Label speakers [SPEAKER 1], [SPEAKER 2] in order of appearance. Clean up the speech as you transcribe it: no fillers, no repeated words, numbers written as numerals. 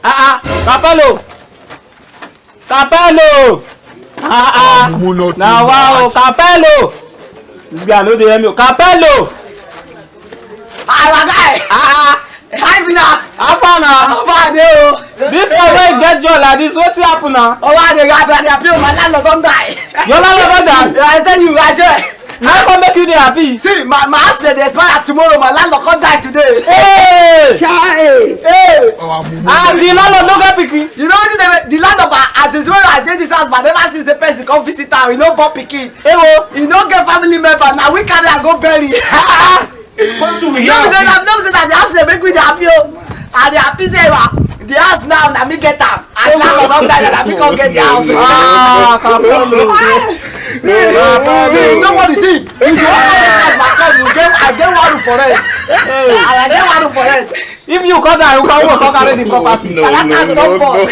[SPEAKER 1] Capello. Capello. Now wow, Capello. This guy no dey hear me. Capello.
[SPEAKER 2] My guy. Hi, Bina.
[SPEAKER 1] How far now?
[SPEAKER 2] How far dey o?
[SPEAKER 1] This one wey get joy like this, wetin happen now?
[SPEAKER 2] Oh, I dey happy. My landlord don die.
[SPEAKER 1] Your landlord don die?
[SPEAKER 2] I tell you, I swear.
[SPEAKER 1] How come make you dey happy?
[SPEAKER 2] See, my house dey expire tomorrow. My landlord come die today.
[SPEAKER 1] Hey!
[SPEAKER 2] Hey!
[SPEAKER 1] The landlord no get pikin.
[SPEAKER 2] You know wetin the landlord at his way I dey this house, but never see the person come visit am. He no born pikin.
[SPEAKER 1] Hey wo!
[SPEAKER 2] He no get family member. Na we carry am go bury. No be say that the house dey make me dey happy o. I dey happy say the house now na me get am. As landlord don die, na me come get the house. Nobody see. If you wan carry my come, I get one room for rent. I get one room for rent.
[SPEAKER 1] If you come down, you come carry the property.
[SPEAKER 2] Na that time you don born.